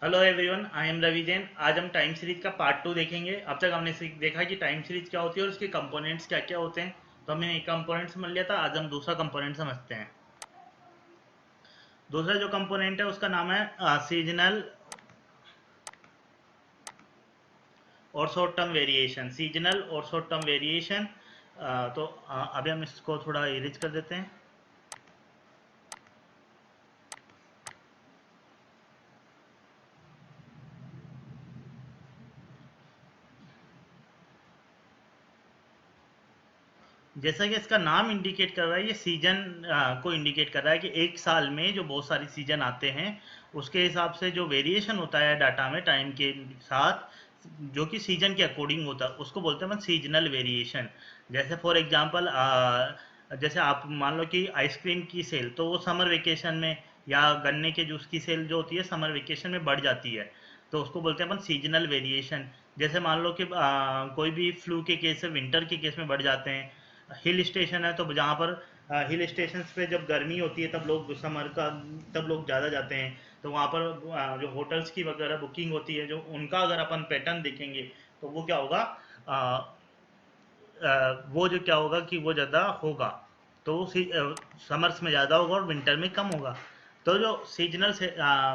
Hello everyone, I am Ravi Jain. आज हम time series का पार्ट 2 देखेंगे। अब तक हमने देखा कि टाइम सीरीज क्या होती है और उसके कंपोनेंट्स क्या क्या होते हैं। तो हमने एक कंपोनेंट समझ लिया था, आज हम दूसरा कंपोनेंट समझते हैं। दूसरा जो कंपोनेंट है उसका नाम है सीजनल और शॉर्ट टर्म वेरिएशन। सीजनल और शॉर्ट टर्म वेरिएशन। तो अभी हम इसको थोड़ा इरेज कर देते हैं। जैसा कि इसका नाम इंडिकेट कर रहा है, ये सीजन को इंडिकेट कर रहा है कि एक साल में जो बहुत सारी सीजन आते हैं उसके हिसाब से जो वेरिएशन होता है डाटा में टाइम के साथ, जो कि सीजन के अकॉर्डिंग होता है, उसको बोलते हैं सीजनल वेरिएशन। जैसे फॉर एग्जांपल, जैसे आप मान लो कि आइसक्रीम की सेल तो वो समर वेकेशन में, या गन्ने के जूस की सेल जो होती है समर वेकेशन में बढ़ जाती है, तो उसको बोलते हैं अपन सीजनल वेरिएशन। जैसे मान लो कि कोई भी फ्लू के केस विंटर के केस में बढ़ जाते हैं। हिल स्टेशन है तो जहाँ पर हिल स्टेशन पे जब गर्मी होती है तब लोग समर का, तब लोग ज़्यादा जाते हैं। तो वहाँ पर जो होटल्स की वगैरह बुकिंग होती है, जो उनका अगर अपन पैटर्न देखेंगे तो वो क्या होगा, वो जो क्या होगा कि वो ज़्यादा होगा। तो समर्स में ज़्यादा होगा और विंटर में कम होगा। तो जो सीजनल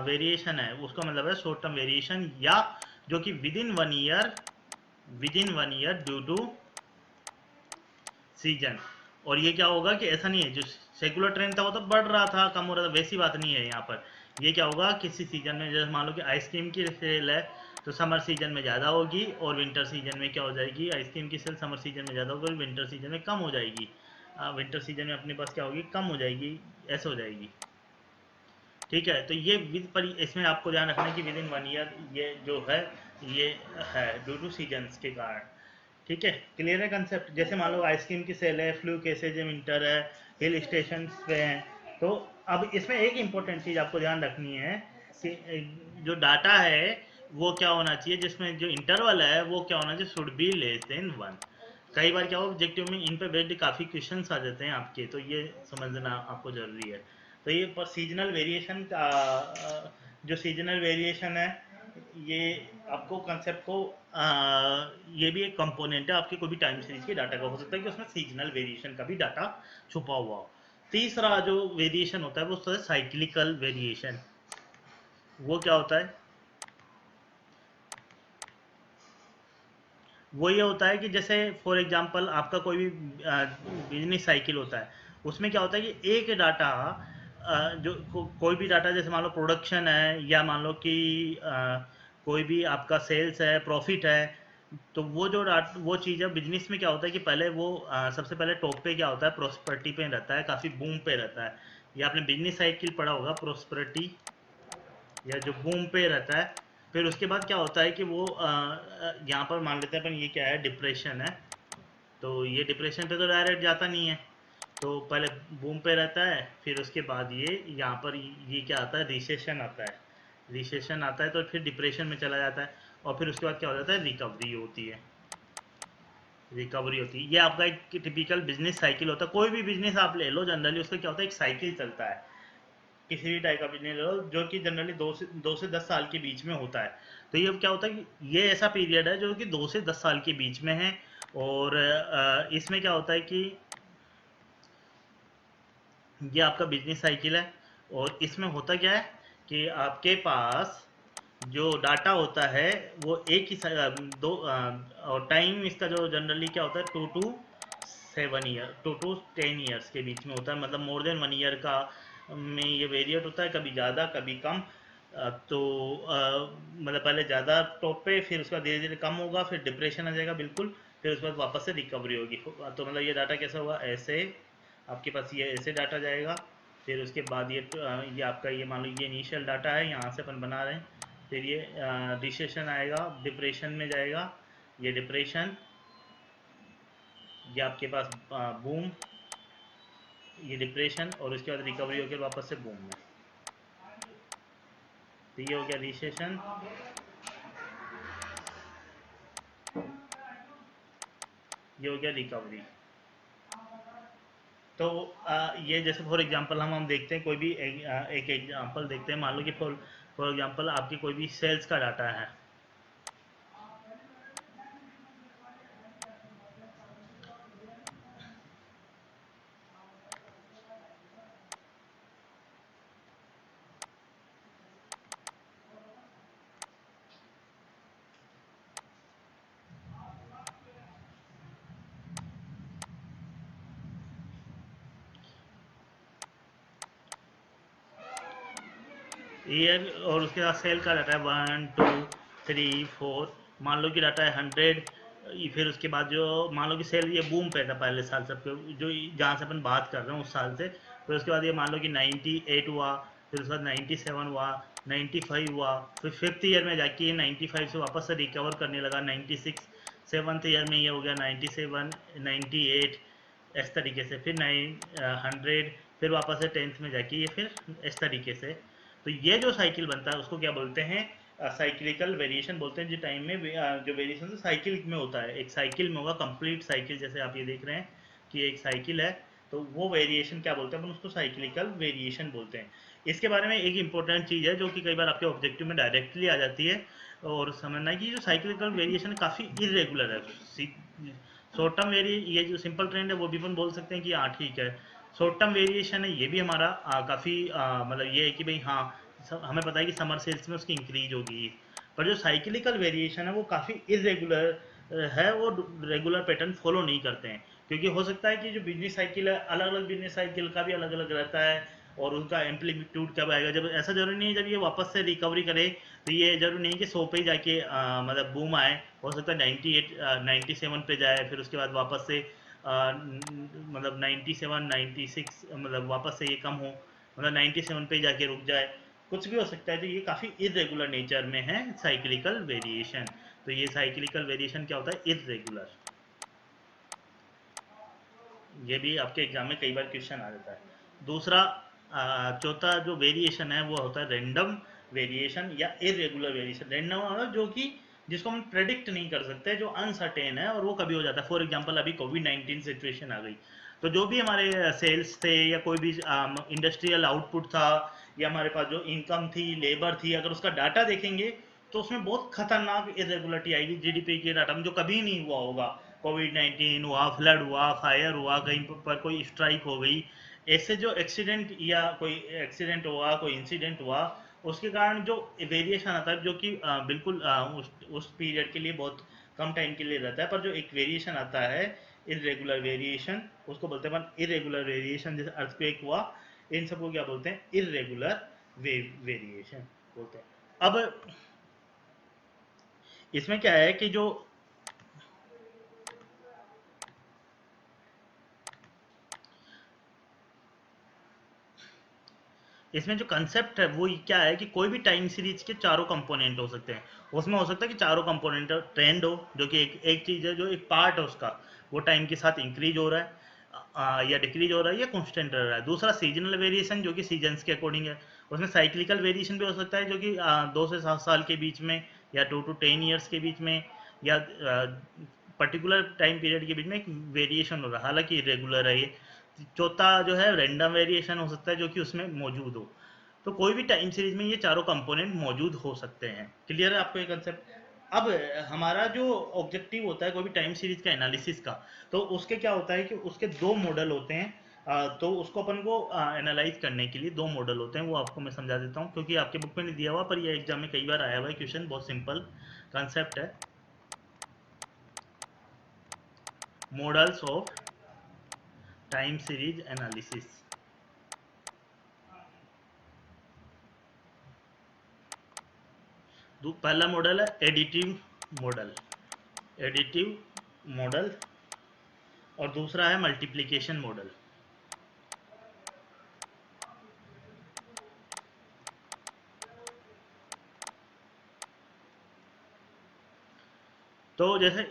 वेरिएशन है उसका मतलब है शॉर्ट टर्म वेरिएशन, या जो कि with in 1 year due to season. और ये क्या होगा कि ऐसा नहीं है, जो सेकुलर ट्रेंड था वो तो बढ़ रहा था कम हो रहा था, वैसी बात नहीं है यहाँ पर। ये क्या होगा, किसी सीजन में जैसे मान लो कि आइसक्रीम की सेल है तो समर सीजन में ज़्यादा होगी, और विंटर सीजन में क्या हो जाएगी, आइसक्रीम की सेल समर सीजन में ज़्यादा होगी और विंटर सीजन में कम हो जाएगी। विंटर सीजन में अपने पास क्या होगी, कम हो जाएगी, ऐसे हो जाएगी। ठीक है, तो ये पर इसमें आपको ध्यान रखना है कि विद इन 1 ईयर ये जो है, ये है ड्यू टू सीजन्स के कारण। ठीक है, क्लियर है कंसेप्ट। जैसे मान लो आइसक्रीम की सेल है, फ्लू केसेज है, विंटर है, हिल स्टेशन पे हैं। तो अब इसमें एक इम्पोर्टेंट चीज़ आपको ध्यान रखनी है कि जो डाटा है वो क्या होना चाहिए, जिसमें जो इंटरवल है वो क्या होना चाहिए, शुड बी लेस देन 1। कई बार क्या हो, ऑब्जेक्टिव में इन पे बेस्ड काफ़ी क्वेश्चन आ जाते हैं आपके, तो ये समझना आपको ज़रूरी है। तो ये पर सीजनल वेरिएशन का, जो सीजनल वेरिएशन है, ये आपको कंसेप्ट को, ये भी एक कंपोनेंट है आपके कोई भी टाइम सीरीज के डाटा का। हो सकता है कि उसमें सीजनल वेरिएशन का भी डाटा छुपा हुआ हो। तीसरा जो वेरिएशन होता है वो होता है साइक्लिकल वेरिएशन। वो क्या होता है, वो ये होता है कि जैसे फॉर एग्जांपल आपका कोई भी बिजनेस साइकिल होता है, उसमें क्या होता है कि एक डाटा, कोई भी डाटा, जैसे मान लो प्रोडक्शन है, या मान लो कि कोई भी आपका सेल्स है, प्रॉफिट है। तो वो जो वो चीज़ है बिजनेस में, क्या होता है कि पहले वो सबसे पहले टॉप पे क्या होता है, प्रोस्पेरिटी पे रहता है, काफ़ी बूम पे रहता है। ये आपने बिजनेस साइकिल पढ़ा होगा, प्रोस्पेरिटी या जो बूम पे रहता है। फिर उसके बाद क्या होता है कि वो यहाँ पर मान लेते हैं अपन, ये क्या है, डिप्रेशन है। तो ये डिप्रेशन पे तो डायरेक्ट जाता नहीं है, तो पहले बूम पे रहता है, फिर उसके बाद ये यहाँ पर ये क्या आता है, रिसेशन आता है। रिसेशन आता है तो फिर डिप्रेशन में चला जाता है, और फिर उसके बाद क्या हो जाता है, रिकवरी होती है। रिकवरी होती है, ये आपका एक टिपिकल बिजनेस साइकिल होता है। कोई भी बिजनेस आप ले लो, जनरली उसका क्या होता है, एक साइकिल चलता है। किसी भी टाइप का बिजनेस ले लो, जो कि जनरली 2 से 10 साल के बीच में होता है। तो ये क्या होता है कि ये ऐसा पीरियड है जो कि 2 से 10 साल के बीच में है। और इसमें क्या होता है कि ये आपका बिजनेस साइकिल है। और इसमें होता क्या है कि आपके पास जो डाटा होता है वो एक ही दो, और टाइम इसका जो जनरली क्या होता है, 2 to 7 ईयर, 2 to 10 ईयर्स के बीच में होता है, मतलब मोर देन 1 ईयर का में ये वेरिएट होता है, कभी ज़्यादा कभी कम। तो मतलब पहले ज़्यादा टॉप पे, फिर उसका धीरे धीरे कम होगा, फिर डिप्रेशन आ जाएगा बिल्कुल, फिर उसके बाद वापस से रिकवरी होगी। तो मतलब ये डाटा कैसा हुआ, ऐसे आपके पास ये ऐसे डाटा जाएगा। फिर उसके बाद ये आपका, ये मान लो ये इनिशियल डाटा है, यहाँ से अपन बना रहे हैं। फिर ये रिसेशन आएगा, डिप्रेशन में जाएगा, ये डिप्रेशन, ये आपके पास बूम, ये डिप्रेशन, और उसके बाद रिकवरी होकर वापस से बूम में। तो ये हो गया रिसेशन, ये हो गया रिकवरी। तो ये जैसे फॉर एग्जांपल हम देखते हैं कोई भी एक एग्जांपल देखते हैं, मान लो कि फॉर एग्जांपल आपकी कोई भी सेल्स का डाटा है। ईयर और उसके बाद सेल का डाटा है 1 2 3 4, मान लो कि डाटा है 100। फिर उसके बाद जो मान लो कि सेल ये बूम पे था पहले साल सबके जो जहाँ से अपन बात कर रहे हैं उस साल से, फिर उसके बाद ये मान लो कि 98 हुआ, फिर उसके बाद 97 हुआ, 95 हुआ, फिर फिफ्थ ईयर में जाके ये 95 से वापस से रिकवर करने लगा 96, सेवन्थ ईयर में ये हो गया 97, 98, इस तरीके से फिर 100, फिर वापस से 10th में जाके ये फिर इस तरीके से। तो ये जो साइकिल बनता है उसको क्या बोलते हैं, साइक्लिकल वेरिएशन बोलते हैं। जो टाइम में जो वेरिएशन साइकिल में होता है, एक साइकिल में होगा कंप्लीट साइकिल, जैसे आप ये देख रहे हैं कि एक साइकिल है, तो वो वेरिएशन क्या बोलते हैं अपन उसको साइक्लिकल वेरिएशन बोलते हैं। इसके बारे में एक इंपॉर्टेंट चीज़ है जो कि कई बार आपके ऑब्जेक्टिव में डायरेक्टली आ जाती है, और समझना है कि जो साइक्लिकल वेरिएशन काफ़ी इरेगुलर है। शॉर्ट टर्म वेरी ये जो सिंपल ट्रेंड है वो भी अपन बोल सकते हैं कि हाँ ठीक है, शॉर्ट टर्म वेरिएशन है ये भी हमारा काफ़ी मतलब ये है कि भाई हाँ हमें पता है कि समर सेल्स में उसकी इंक्रीज होगी। पर जो साइक्लिकल वेरिएशन है वो काफ़ी इरेगुलर है, वो रेगुलर पैटर्न फॉलो नहीं करते हैं, क्योंकि हो सकता है कि जो बिजनेस साइकिल है अलग अलग बिजनेस साइकिल का भी अलग अलग रहता है, और उनका एम्पलीट्यूड कब आएगा, जब ऐसा जरूरी नहीं है जब ये वापस से रिकवरी करे तो ये जरूरी नहीं है कि 100 पे ही जाके मतलब बूम आए, हो सकता है 98 97 पे जाए, फिर उसके बाद वापस से मतलब 97 96 मतलब वापस से ये कम हो, मतलब 97 पे जाके रुक जाए, कुछ भी हो सकता है। तो ये काफ़ी इरेगुलर नेचर में है साइक्लिकल वेरिएशन। तो ये साइक्लिकल वेरिएशन क्या होता है, इरेगुलर। ये भी आपके एग्जाम में कई बार क्वेश्चन आ जाता है। दूसरा चौथा जो वेरिएशन है वो होता है रैंडम वेरिएशन या इरेगुलर वेरिएशन। रैंडम मतलब जो कि जिसको हम प्रेडिक्ट नहीं कर सकते, जो अनसर्टेन है और वो कभी हो जाता है। फॉर एग्जांपल अभी कोविड-19 सिचुएशन आ गई, तो जो भी हमारे सेल्स थे या कोई भी इंडस्ट्रियल आउटपुट था या हमारे पास जो इनकम थी, लेबर थी, अगर उसका डाटा देखेंगे तो उसमें बहुत खतरनाक इरेगुलरिटी आएगी जीडीपी के डाटा में, जो कभी नहीं हुआ होगा। कोविड-19 हुआ, फ्लड हुआ, फायर हुआ, कहीं पर कोई स्ट्राइक हो गई, ऐसे जो एक्सीडेंट या कोई एक्सीडेंट हुआ, कोई इंसिडेंट हुआ, उसके कारण जो वेरिएशन आता है जो कि बिल्कुल उस पीरियड के लिए बहुत कम टाइम के लिए रहता है, पर जो एक वेरिएशन आता है इरेगुलर वेरिएशन, उसको बोलते हैं इरेगुलर वेरिएशन। जैसे अर्थक्वेक हुआ, इन सबको क्या बोलते हैं, इरेगुलर वेरिएशन बोलते हैं। अब इसमें क्या है कि जो इसमें जो कंसेप्ट है वो क्या है कि कोई भी टाइम सीरीज के चारों कंपोनेंट हो सकते हैं। उसमें हो सकता है कि चारों कंपोनेंट ट्रेंड हो, जो कि एक चीज़ है, जो एक पार्ट है उसका वो टाइम के साथ इंक्रीज हो रहा है या डिक्रीज हो रहा है या कांस्टेंट रह रहा है। दूसरा सीजनल वेरिएशन जो कि सीजन्स के अकॉर्डिंग है। उसमें साइक्लिकल वेरिएशन भी हो सकता है जो कि 2 से 7 साल के बीच में या 2 to 10 years के बीच में या पर्टिकुलर टाइम पीरियड के बीच में एक वेरिएशन हो रहा है, हालांकि इरेगुलर है ये। चौथा जो है रैंडम वेरिएशन हो सकता है जो कि उसमें मौजूद हो। तो कोई भी टाइम सीरीज में ये चारों कंपोनेंट मौजूद हो सकते हैं। क्लियर है आपको ये कंसेप्ट? अब हमारा जो ऑब्जेक्टिव होता है कोई भी टाइम सीरीज का एनालिसिस का, तो उसके क्या होता है कि उसके दो मॉडल होते हैं। तो उसको अपन को एनालाइज करने के लिए दो मॉडल होते हैं, वो आपको मैं समझा देता हूँ, क्योंकि आपके बुक में नहीं दिया हुआ पर ये एग्जाम में कई बार आया हुआ है क्वेश्चन। बहुत सिंपल कंसेप्ट है, models of time series analysis. पहला मॉडल है एडिटिव मॉडल, एडिटिव मॉडल, और दूसरा है मल्टीप्लिकेशन मॉडल। तो जैसे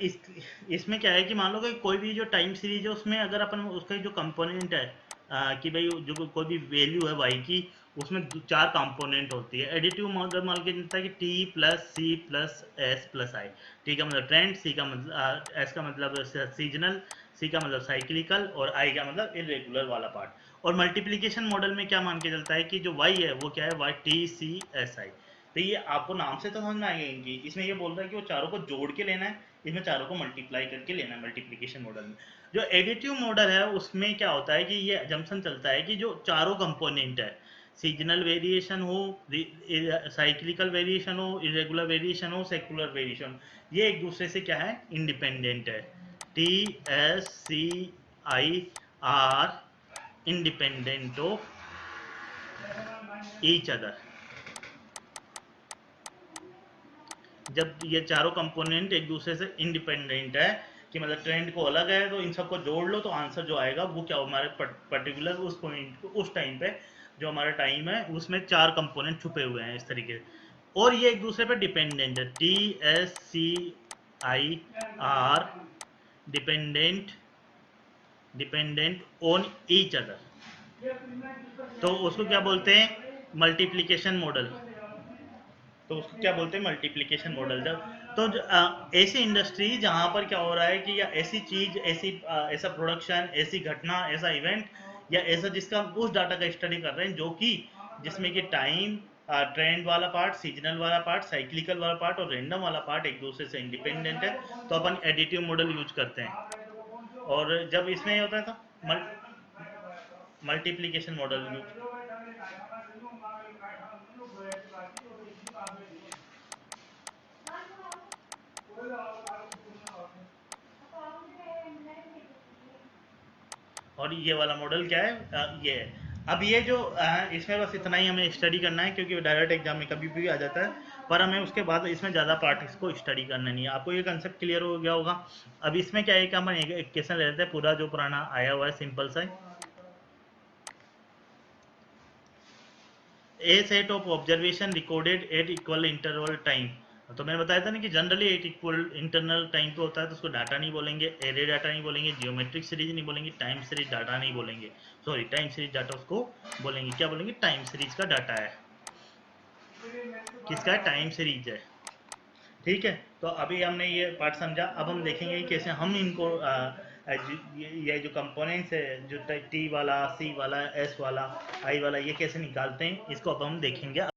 इसमें क्या है कि मान लो कि कोई भी जो टाइम सीरीज है उसमें अगर अपन उसका जो कंपोनेंट है कि भाई जो कोई भी वैल्यू है वाई की, उसमें चार कंपोनेंट होती है। एडिटिव मॉडल मान के चलता है कि T plus C plus S plus I. T का मतलब ट्रेंड, सी का मतलब एस का मतलब सीजनल, सी का मतलब साइक्लिकल और आई का मतलब इरेगुलर वाला पार्ट। और मल्टीप्लिकेशन मॉडल में क्या मान के चलता है कि जो वाई है वो क्या है, Y T C S I. तो ये आपको नाम से तो समझ में आएगा इनकी, इसमें ये बोल रहा है कि वो चारों को जोड़ के लेना है, इसमें चारों को मल्टीप्लाई करके लेना है मल्टीप्लिकेशन मॉडल में। जो एडिटिव मॉडल है उसमें क्या होता है कि ये जंक्शन चलता है कि जो चारों कंपोनेंट है, सीजनल वेरिएशन हो, साइक्लिकल वेरिएशन हो, इरेगुलर वेरिएशन हो, सेकुलर वेरिएशन, ये एक दूसरे से क्या है, इंडिपेंडेंट है। T S C I are independent of each other. जब ये चारों कंपोनेंट एक दूसरे से इंडिपेंडेंट है कि मतलब ट्रेंड को अलग है, तो इन सबको जोड़ लो तो आंसर जो आएगा वो क्या, हमारे पर्टिकुलर उस पॉइंट उस टाइम पे जो हमारा टाइम है उसमें चार कंपोनेंट छुपे हुए हैं इस तरीके से, और ये एक दूसरे पे डिपेंडेंट है। T S C I are dependent dependent on each other, तो उसको क्या बोलते हैं, मल्टीप्लिकेशन मॉडल। तो उसको क्या बोलते हैं, मल्टीप्लिकेशन मॉडल। जब तो ऐसी इंडस्ट्री जहां पर क्या हो रहा है कि या ऐसी चीज, ऐसा प्रोडक्शन, ऐसी घटना, ऐसा इवेंट या ऐसा जिसका उस डाटा का स्टडी कर रहे हैं जो कि जिसमें कि टाइम, ट्रेंड वाला पार्ट, सीजनल वाला पार्ट, साइक्लिकल वाला पार्ट और रैंडम वाला पार्ट एक दूसरे से इंडिपेंडेंट है, तो अपन एडिटिव मॉडल यूज करते हैं। और जब इसमें ये होता है तो मल्टीप्लिकेशन मॉडल यूज। और ये वाला मॉडल क्या है, ये है। अब ये जो इसमें बस इतना ही हमें स्टडी करना है क्योंकि डायरेक्ट एग्जाम में कभी भी आ जाता है, पर हमें उसके बाद इसमें ज़्यादा पार्ट इसको स्टडी करना नहीं है। आपको ये कंसेप्ट क्लियर हो गया होगा। अब इसमें क्या है कि हम एक क्वेश्चन ले लेते हैं पूरा जो पुराना आया हुआ है, सिंपल सा। A set of observation recorded at equal interval time. तो मैंने बताया था ना कि जनरली एक इक्वल इंटरनल टाइम पे होता है तो उसको डाटा नहीं बोलेंगे, एरे डाटा नहीं बोलेंगे, जियोमेट्रिक सीरीज नहीं बोलेंगे, टाइम सीरीज डाटा नहीं बोलेंगे, सॉरी टाइम सीरीज डाटा उसको बोलेंगे, क्या बोलेंगे, टाइम सीरीज का डाटा है। किसका टाइम सीरीज है, ठीक है। तो अभी हमने ये पार्ट समझा, अब हम देखेंगे कि कैसे हम इनको ये जो कंपोनेंट्स है, जो टी वाला, सी वाला, एस वाला, आई वाला, ये कैसे निकालते हैं, इसको अब हम देखेंगे।